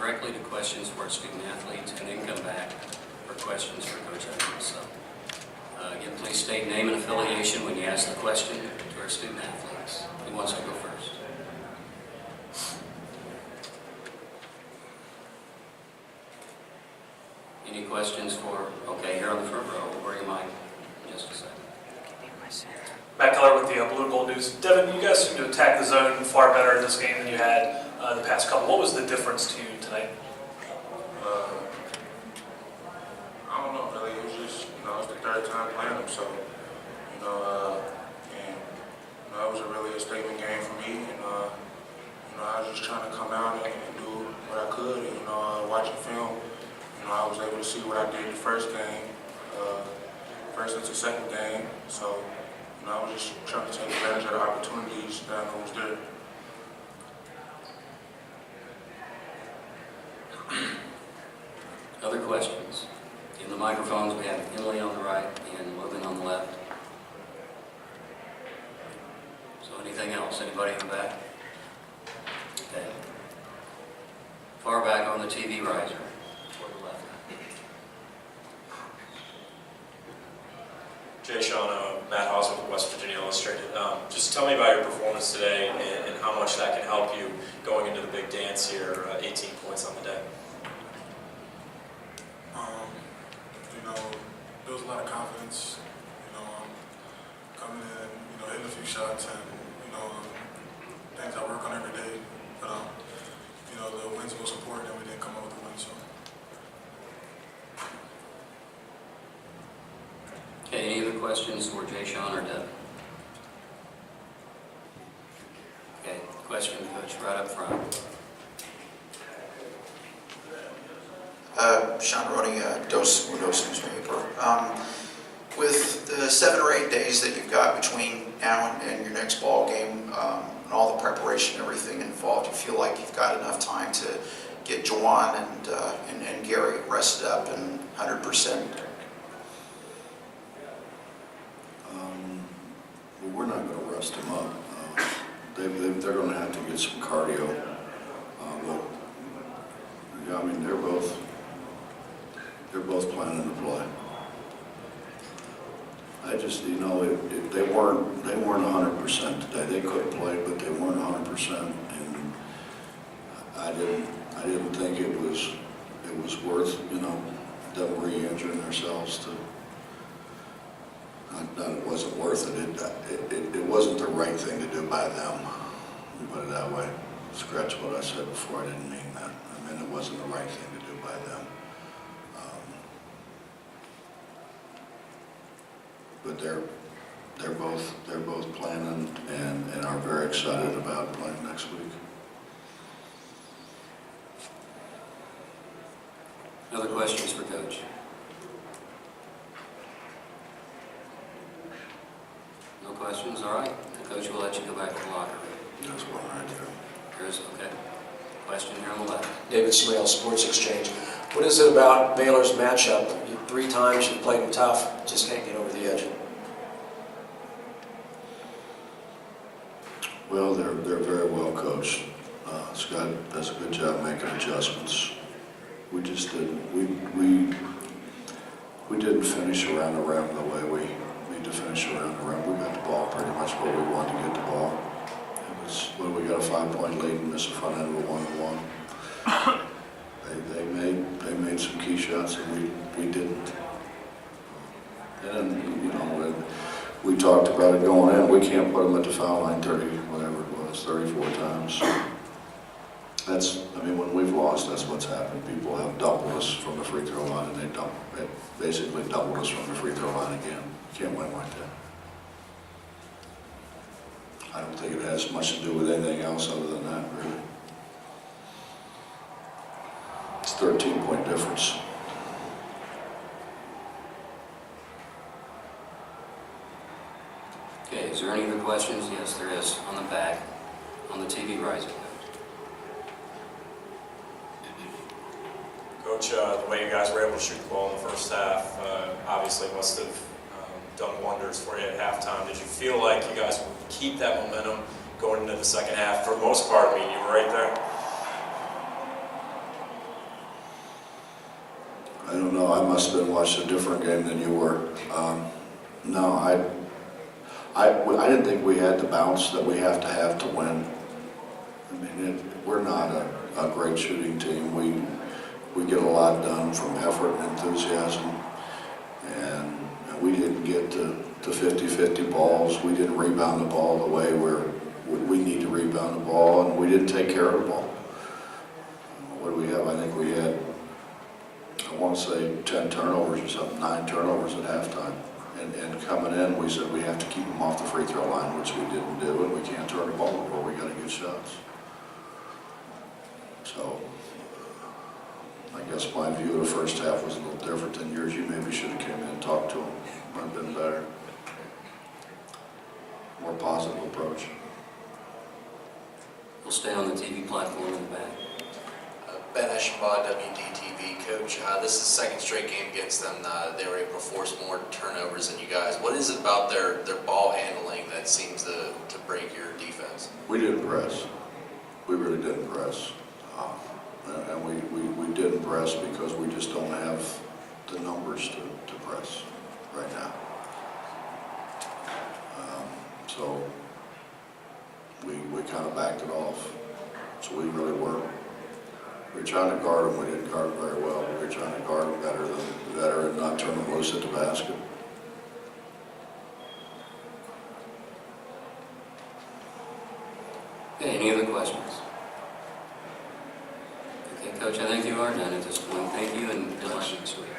directly to questions for our student athletes and then come back for questions for Coach Evans. So, again, please state name and affiliation when you ask the question to our student athletes. Who wants to go first? Any questions for, okay, here on the front row. We'll bring a mic in just a second. Matt Keller with the Blue and Gold News. Devin, you guys seem to attack the zone far better in this game than you had the past couple. What was the difference to you tonight? I don't know, really. It was just, it's the third time playing them, so, it was really a statement game for me, and, I was just trying to come out and do what I could, and, watching film, I was able to see what I did the first game, first into second game, so, I was just trying to take advantage of the opportunities that I know was there. Other questions? In the microphones, we have Emily on the right and Logan on the left. So anything else? Anybody in the back? Okay. Far back on the TV riser, toward the left. Jay Sean, Matt Hawes with West Virginia Illustrated. Just tell me about your performance today and how much that can help you going into the big dance here, 18 points on the day. There was a lot of confidence, coming in, hitting a few shots and, things I work on every day. But, the win's most important and we didn't come up with the win, so. Okay, any other questions for Jay Sean or Deb? Okay, question, Coach, right up front. Sean Roney, Dos newspaper. With the 7 or 8 days that you've got between now and your next ball game, and all the preparation and everything involved, you feel like you've got enough time to get Juwan and Gary rested up and 100%? Well, we're not going to rest them up. They're going to have to get some cardio. But yeah, I mean, they're both planning to play. I just, they weren't 100% today. They could have played, but they weren't 100%, and I didn't think it was worth, them re-injuring themselves to. Not it wasn't worth it. It wasn't the right thing to do by them. Let me put it that way. Scratch what I said before. I didn't mean that. I mean, it wasn't the right thing to do by them. But they're both planning and are very excited about playing next week. Other questions for Coach? No questions? All right. The Coach will let you go back to the locker room. That's what I do. There's, okay. Question here on the left. David Smale, Sports Exchange. What is it about Baylor's matchup? 3 times you played them tough, just can't get over the edge. Well, they're very well coached. Scott does a good job making adjustments. We just didn't we didn't finish around the rim the way we need to finish around the rim. We got the ball pretty much where we wanted to get the ball. It was we got a 5-point lead and missed the front end of a 1-1. They made some key shots and we didn't. And then, we talked about it going in. We can't put them at the foul line 34 times. When we've lost, that's what's happened. People have doubled us from the free throw line, and they basically doubled us from the free throw line again. You can't win like that. I don't think it has much to do with anything else other than that, really. It's a 13-point difference. Okay, is there any other questions? Yes, there is. On the back, on the TV riser. Coach, the way you guys were able to shoot the ball in the first half obviously must have done wonders for you at halftime. Did you feel like you guys would keep that momentum going into the second half? For the most part, I mean, you were right there. I don't know, I must have been watching a different game than you were. No, I didn't think we had the bounce that we have to win. I mean, we're not a great shooting team. We get a lot done from effort and enthusiasm, and we didn't get to 50-50 balls. We didn't rebound the ball the way we need to rebound the ball, and we didn't take care of the ball. What do we have? I think we had, I want to say 10 turnovers or something, 9 turnovers at halftime. And coming in, we said we have to keep them off the free throw line, which we didn't do, and we can't turn the ball over. We got to get shots. So, I guess my view of the first half was a little different than yours. You maybe should have came in and talked to them. Might have been better. More positive approach. We'll stay on the TV platform in the back. Ben Eschenbaugh, WDTV. Coach, this is the second straight game against them. They were able to force more turnovers than you guys. What is it about their ball handling that seems to break your defense? We didn't press. We really didn't press. And we didn't press because we just don't have the numbers to press right now. So we kind of backed it off. So we really were. We were trying to guard them. We didn't guard them very well. We were trying to guard them better and not turn them loose at the basket. Okay, any other questions? Okay, Coach, I think you are done at this point. Thank you and good luck next week.